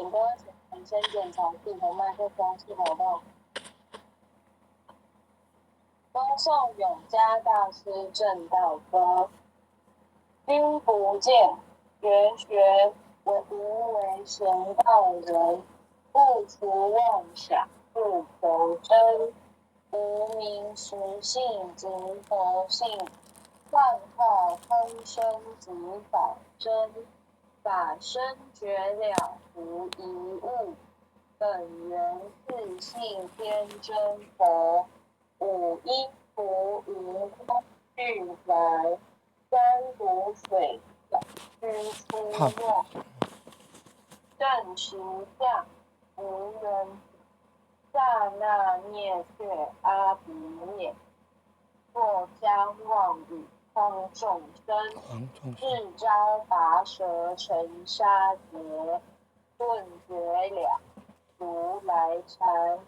请各位学员先检查自己的麦克风是否到。恭送永嘉大师正道歌，君不见，学学无为神道人，不除妄想不求真，无名实性即佛性，幻化空生即法真，法身觉了无一物，本源自性天真佛，五音符云空俱来，三毒水须出没，正实相无人，刹那灭却阿鼻灭，若将妄语诓众生，日朝拔舌成沙劫，顿觉了如来禅，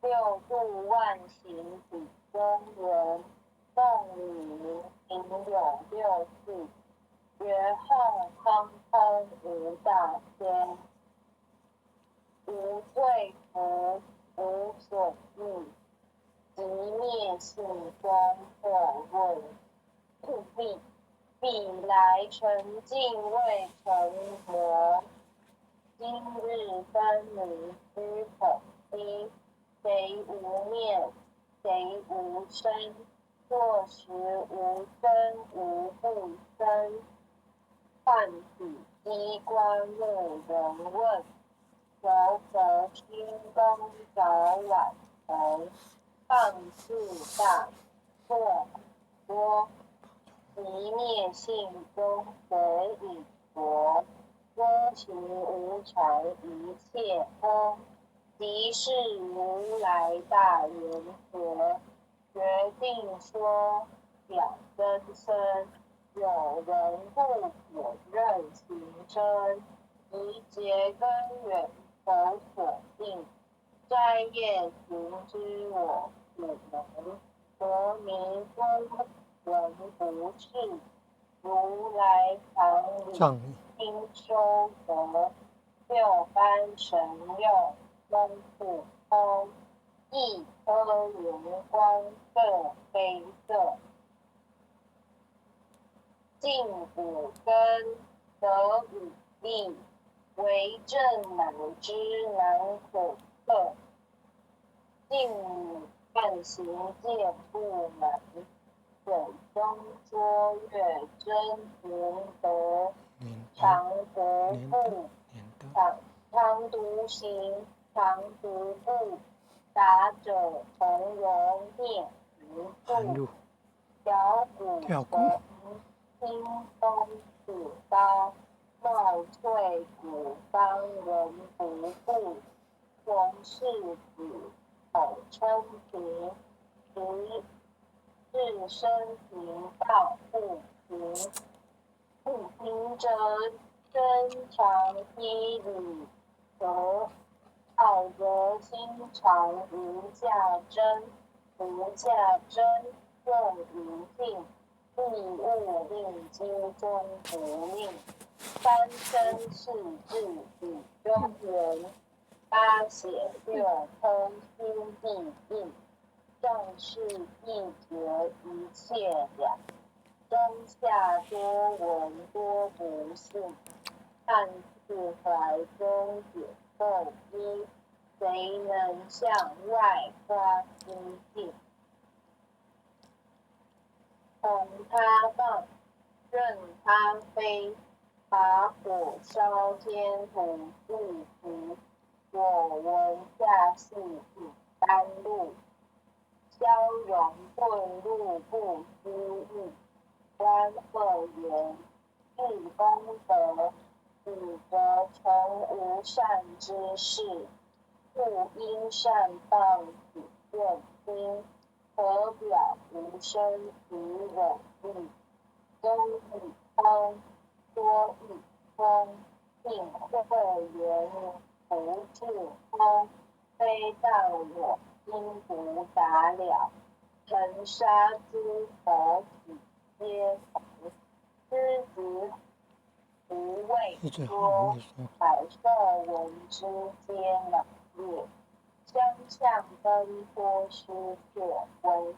六度万行比中人，梦里明有六字，觉后空空无大天，无罪福无所欲，即灭性光或问，彼来沉静未成魔，今日分明虚恐低，谁无面，谁无身，若实无真无不生，唤起机关木人问，求佛心功早晚成，放肆大错多，即灭性中谁以佛，多情无常一切空，即是如来大圆觉，决定说了真身，有人不否认行真，宜结根源求所定，摘叶行之我不能，佛名风人不是，如来常理应收得，六般神用功不空，一颗圆光各非色，净五根得五力，为正乃知难可测，净五半行见不难，水中捉月真明德，常不不常独行，常独步，达者从容灭行住，小骨神清风子刀，茂翠骨方人不顾，从世子口称平，是身行道不平，不平者身长披履，好则心常无价真，无价真用于定，必勿令经中不令，三生四智与中原，八显六通心地定，正是一觉一切了，中下多闻多不信，但自怀中解构一，谁能向外花心境？同他放，任他飞，把火烧天土地皮，我闻下系以甘露，消融混入不思议，观恶言，是功德，彼则从无善之事，故因善报起愿心，可表无生其忍力，终以空，说以空，并会言不至空，非但我应不达了，尘沙之佛体皆同，知子无畏一直好说，会说。百兽闻之皆恼曰：将相奔波失作威，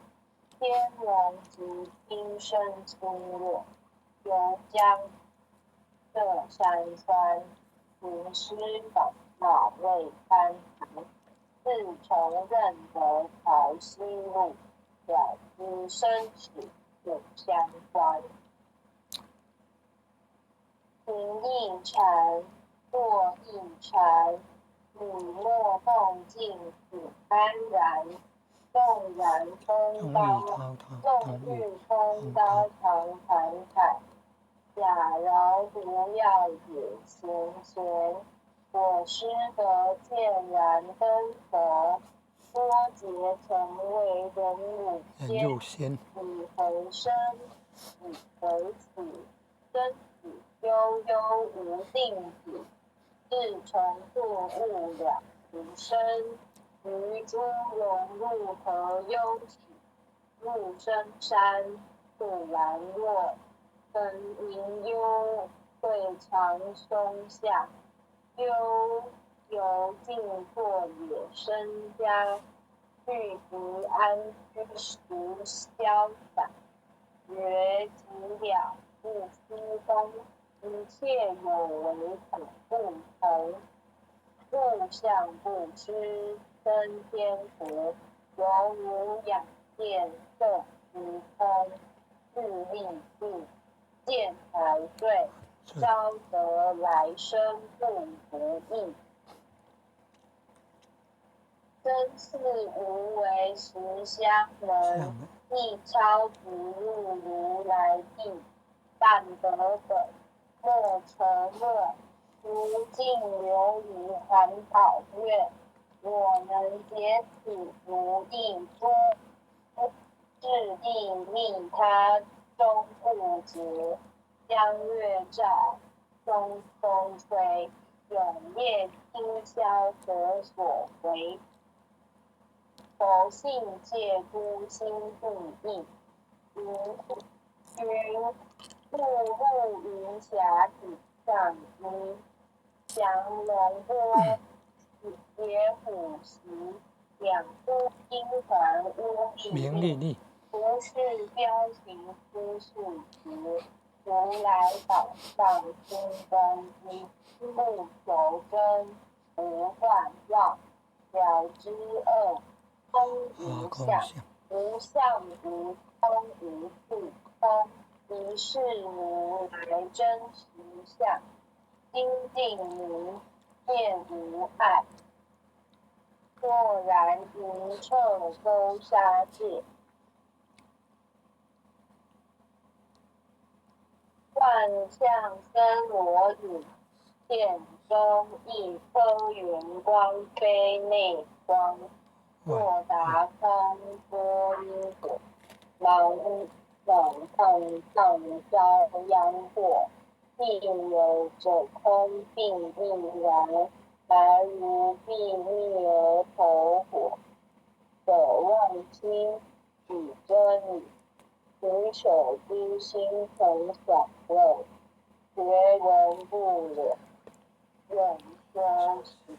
天龙即听声轻弱，犹将这山川，行尸返老未堪谈。自从认得潮汐路，了知生死互相关。行一禅，坐一禅，雨墨动静只安然。纵然风刀，纵欲风刀长侃侃，假饶毒药也闲闲。我师得见然登佛，多劫曾为人乳仙。以回生，以回死，生死悠悠无定止。自从顿悟了无生，于诸融入何忧喜？入深山，不然若，本云幽，会长松下。悠游静坐野生家，去不安居时潇洒。曰己了不思东，一切有为本不同。物象不知生天福，犹如养见色时空。自立地，见财罪，招得来生不易。真是无为实相能，一超直入如来地。但得本，莫愁末，如镜流于环保月。我能解此如意珠，智地利他终不竭。将月照，东风吹，永夜清宵何所为？佛性戒孤心不异，云步入云霞顶上衣，降龙波，野虎袭，两孤金环乌丽丽。不是彪形出世时，如来宝上金刚机，不求真，不幻妄，了知恶，空无相，无相无空无处空。一是如来真实相，心定明，见无碍。豁然云彻沟沙界，万象森罗影，片中一颗圆光非内光。若达空波因果，忙冷碰碰遭殃祸。应有者空并亦然，白如避灭而投火。可望清举真理，举手之心曾享乐。学人不忍，忍修行。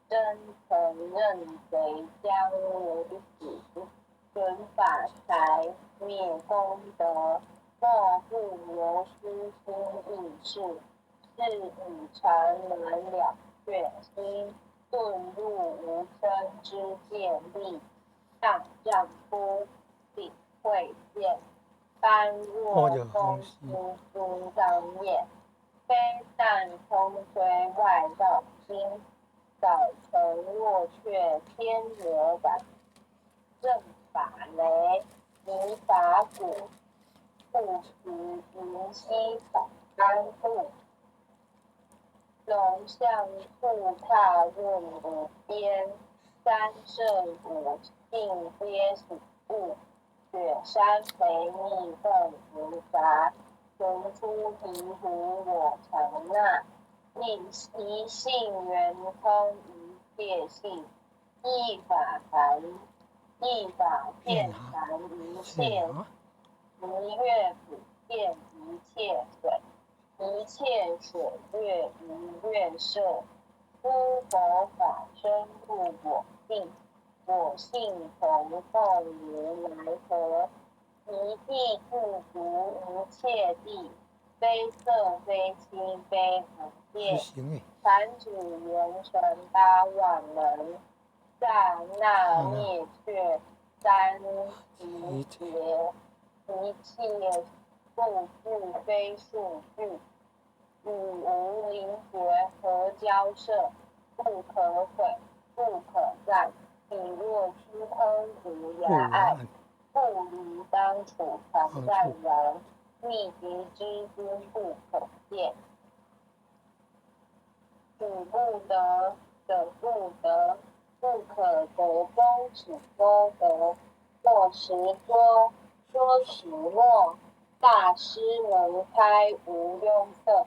真诚认贼将为死，准法财灭功德。莫不由私心意事，是以禅门了却心，遁入无生之见力。上丈夫顶会见，般若公司诸当验。非但空吹外道心，早成若却天魔感。正法雷，迷法鼓，不识云溪反甘露。龙象兔踏润五边，三圣五性皆属物。雪山肥密动无杂，存出醍醐我常纳。一性圆通一切性，一法含，一法遍含一切，一乐普遍一切水。一切水月鱼月射，诸佛法身故我净。我性同奉如来佛，一地具足一切地，非色非清非不见。弹指圆成8万人，刹那灭却三一劫。一切数据非数据，与无灵觉合交涉，不可毁，不可占。彼若虚空无涯碍，不如当处常在人，秘籍之心不可见。取不得者不得，不可得中取多得。或实说实默，大师门开无庸测。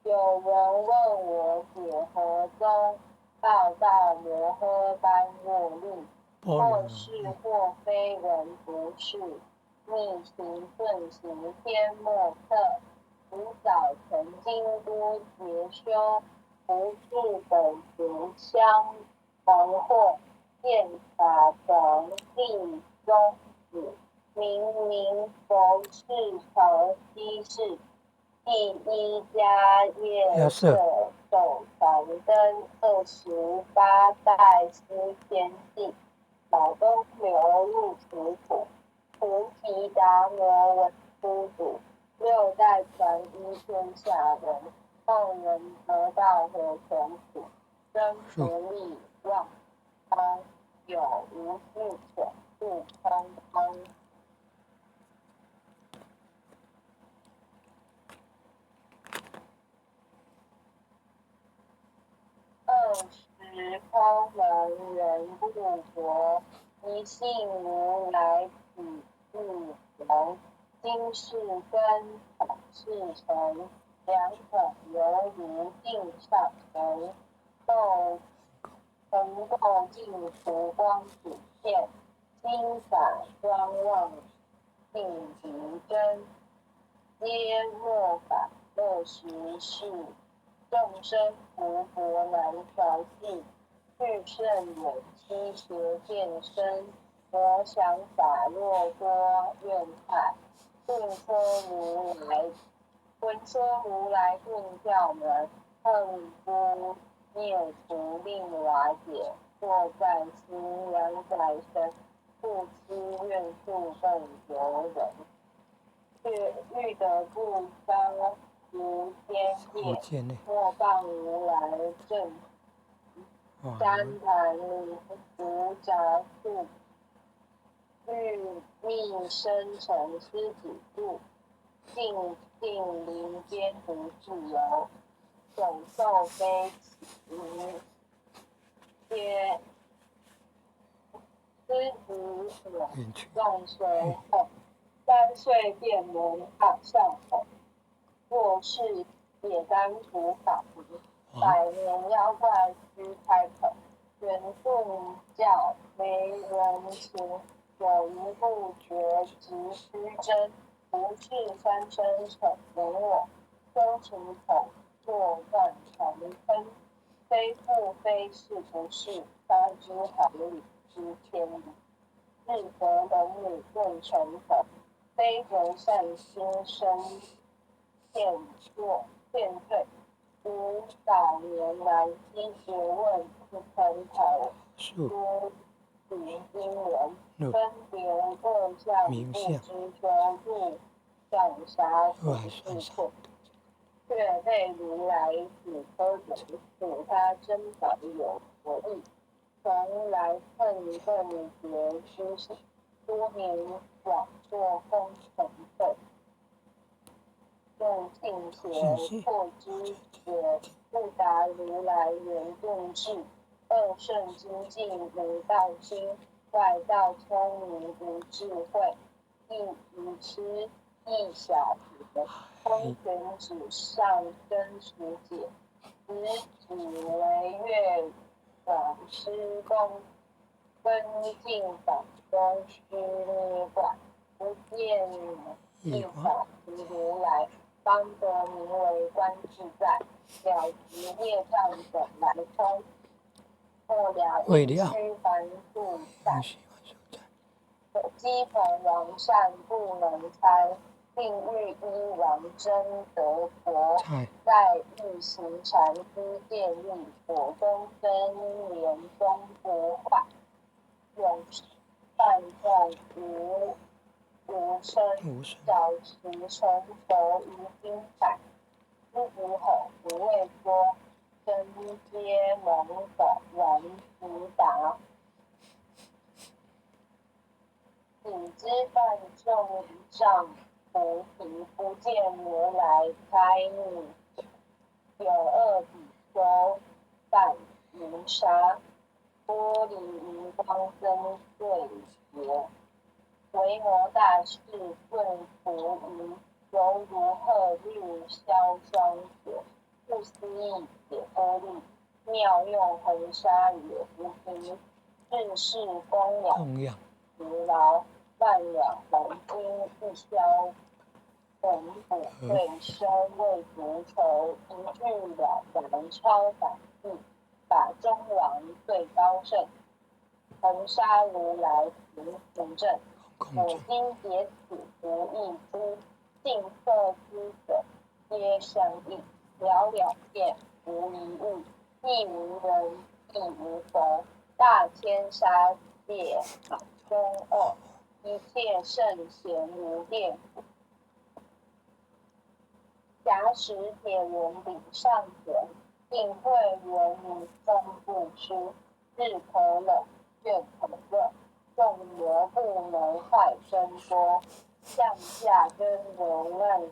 有人问我解何宗，道摩诃般若律。或是或非人不是，逆行顺行天莫测。吾早曾经多劫修，不是本行相同惑。见法常地中子，明佛是常息事。第一家业社手传灯28代师天地，老东流入此土，菩提达摩为初祖，6代传依天下人，后人得道何从此？真不立妄空，有无是水不空空。20空门人不活，一性如来体自容。今世根场世成，两种犹如镜上人。构净除光子现，心法专望性极真。皆末法乐时事，众生福薄难调戏。去圣远期邪见深，魔想法若多怨害。顿说如来顿教门，恨不灭除令瓦解。或在心阳在身，不期愿速更由人。欲得不当如天业，莫谤如来正。三坛无杂处，欲觅生成师子度。静林间独自游，种兽非其皆知足所众随后。3岁便能上口，若是也当除法门。100年妖怪须开口，圆顿教没人情。有一不觉即须真，不是三生成人我。修行口作断成坑，非复非是不是，他知毫厘知千里。日得龙女顿成佛，非得善心生劝退。吾早年来积学问，曾考诸行经文，分别各项不知修入上杀除事困。却被如来只科举，使他真法有佛意。从来恨恨觉知识，多年广作功成分。用尽邪破之也，不达如来圆顿智。二圣精进无道心，外道聪明无智慧。亦愚痴，亦小学，空全指上真实解。此指为月广施功，分尽法中须捏观。不见一法如来，方得名为观自在，了直业障等来冲。末了应须凡数在，机逢王善不能猜，并欲依王真得佛，在欲行禅机建立，果中真莲终不坏，永犯众无声，小持成佛于经海，狮子吼不畏说，真皆蒙否然直达。彼之犯众一丈菩提，不见如来开密，有二比丘反云沙，玻璃荧光灯对结，维摩大士顿服仪，犹如鹤日消霜雪，不思议解脱力，妙用恒沙也无敌，世事供养勤劳，万两黄金一销，本补对身为足筹，一句了然超百计，法中王最高胜，恒沙如来行扶正，我今解此不易知，净色之者皆相异，了了见，无一物，亦无人，亦无佛，大千沙界中二，一切圣贤如电鼓。假使铁人顶上人，定会人民终不吃，日可冷，月可热，众魔不能坏真多。向下真人乱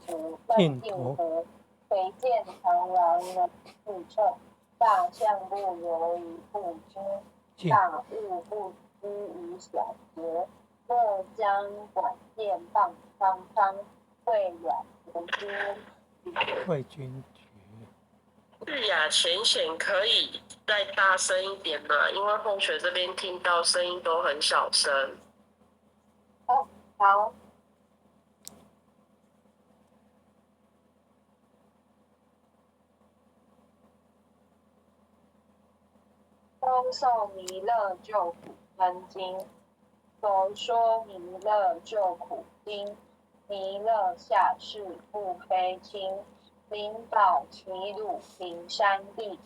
净湖，唯见螳螂能自称，大象不由于不知，大物不知于小节，莫将管线棒苍苍，会软无知。会君局。日雅浅显，可以再大声一点吗？因为后学这边听到声音都很小声。哦，好。东宋弥勒救苦真经，佛说弥勒救苦经。弥勒下世不非轻，灵宝齐鲁平山地，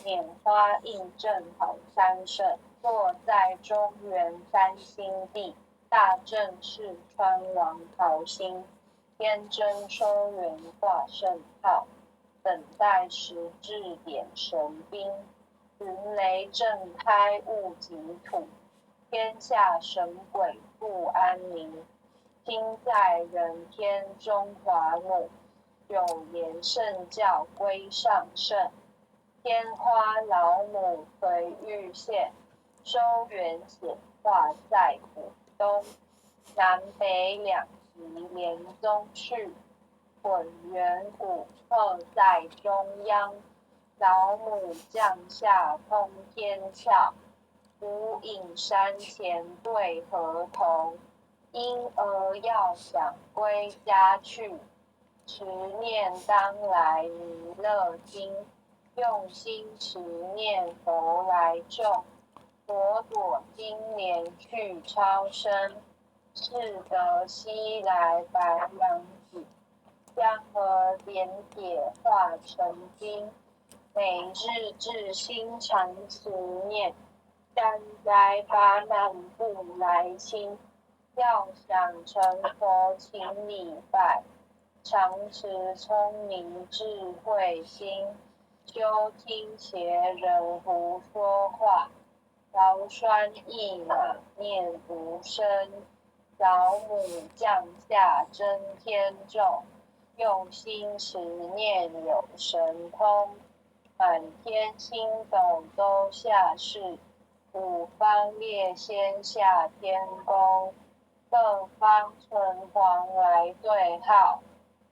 拈花应正好三圣，坐在中原三星地，大正是川王桃心，天真收元挂圣号，等待时至点神兵。云雷震开物极土，天下神鬼不安宁。今在人天中华母，九言圣教归上圣。天花老母随玉县，收元显化在古东。南北两极连宗序，混元古刻在中央。老母降下通天窍，无影山前对河童。婴儿要想归家去，持念当来弥勒经。用心持念佛来众，朵朵金莲去超生。是得西来白羊子，江河点铁化成金。每日至心常持念，善哉八难不来侵。要想成佛请礼拜，常持聪明智慧心。休听邪人胡说话，劳栓一马念无声。老母降下真天众，用心持念有神通。满天星斗都下世，五方列仙下天宫。各方城隍来对号，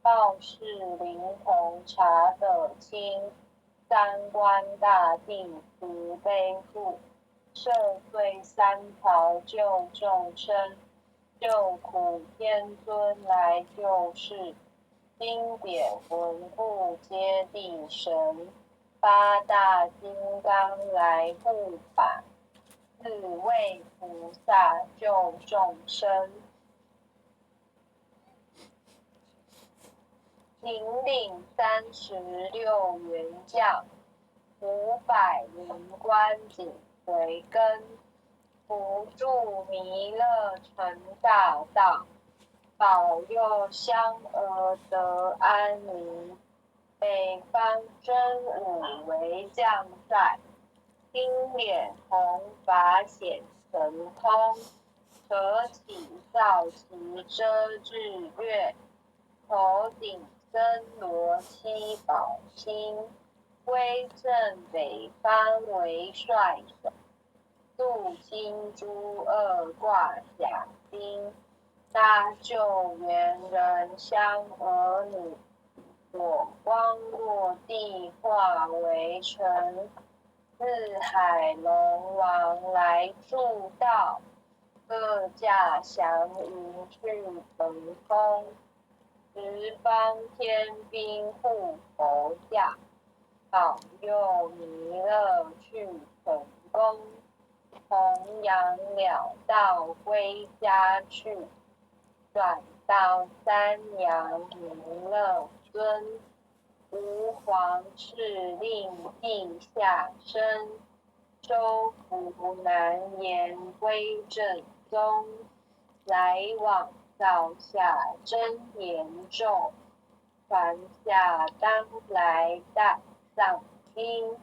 报事灵童查得清。三官大帝慈悲父，赦罪三曹救众生。救苦天尊来救世，经典文部皆地神，八大金刚来护法，四位菩萨救众生。引领36员将，500名官紧随跟，扶助弥勒成大道，保佑香儿得安宁。北方真武为将帅，金脸红法显神通，扯起皂旗遮日月，头顶森罗七宝星，威震北方为帅首，渡金珠二挂甲兵，搭救援人香儿女，火光落地化为尘，四海龙王来助道，各驾祥云去腾空，十方天兵护佛驾，保佑弥勒去成功，弘扬了道归家去，转到三阳弥勒尊，吾皇敕令地下生，收服难言归正宗，来往造下真言咒，传下当来大藏经，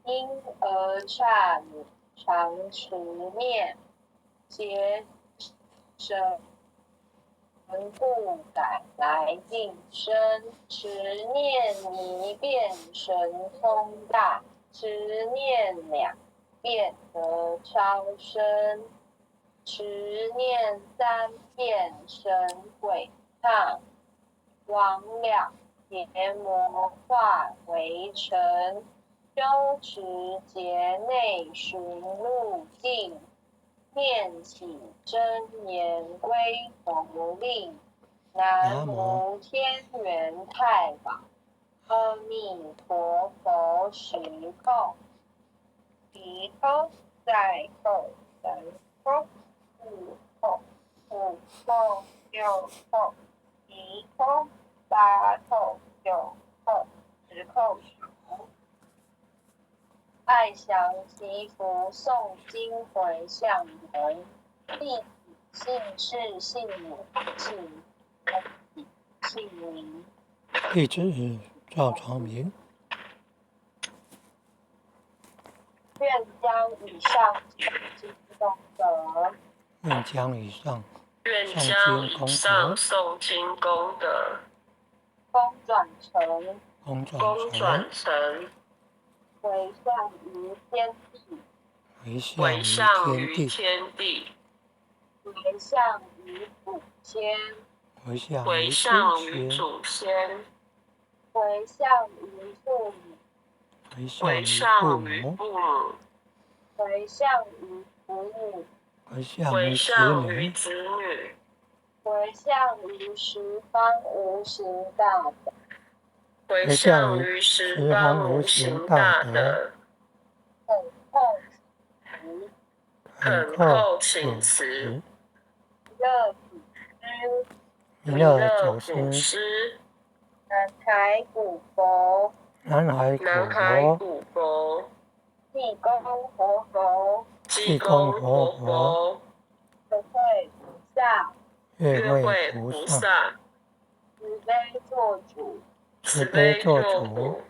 因而刹你常持念，结神故赶来定身，持念一遍神通大，持念两遍得超生，持念3遍神鬼唱，亡了邪魔化为尘，修持劫内寻路径，念起真言归佛力，南无天元太保，阿弥陀佛时空，一空再空三空，四空五空六空，一空8空9空10空数。爱降祈福诵经回向人，弟子姓氏姓母姓姓名。地址赵长明。愿将以上经功德，愿将以上愿将以上诵经功德，公转成回向于天地，回向于天地，回向于祖先，回向于祖先，回向于父母，回向于父母，回向于子女，回向于子女，回向于十方无形大德，回向于十方无形大德，恳叩请辞，弥勒祖师，南海古佛，济公活佛，月会菩萨，慈悲做主，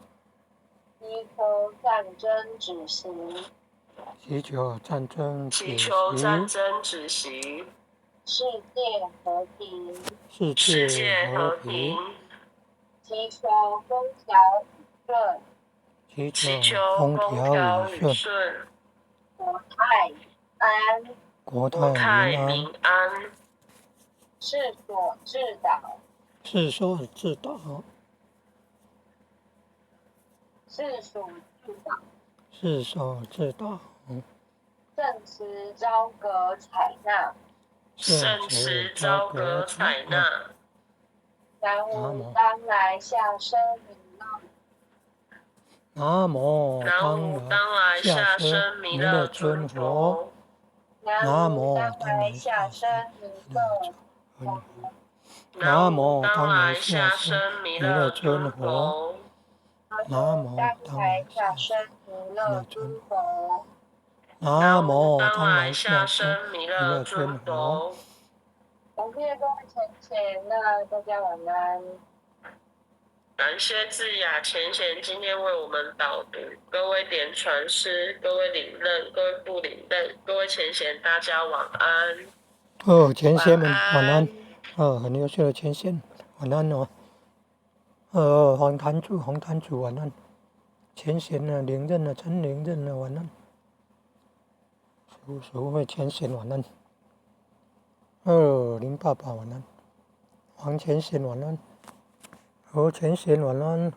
祈求战争止息，祈求战争止息，世界和平，祈求风调雨顺，祈求风调雨顺，国泰民安，世所至岛，圣慈昭阁采纳，南无当来下生弥勒。南无当来下生弥勒尊佛。南无当来下生弥勒尊佛。南无当来下生弥勒尊佛。南无当来下生弥勒尊佛。南无当来下生弥勒尊佛。感谢各位浅浅，那大家晚安。感谢智雅浅显今天为我们导读，各位点传师，各位领任，各位不领任，各位浅显，大家晚安。浅显们晚安。很优秀的浅显，晚安哦。黄坛主晚安。浅显呢，领任呢，陈领任呢，晚安。淑慧浅显晚安。林爸爸晚安。黄浅显晚安。何浅显晚安。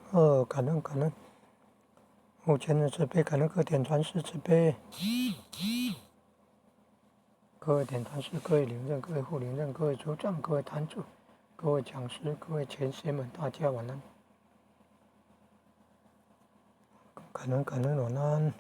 感恩。目前的慈悲，感恩各点传师慈悲。各位点传师，各位领任，各位副领任，各位组长，各位坛主，各位讲师，各位前贤们，大家晚安。感恩晚安。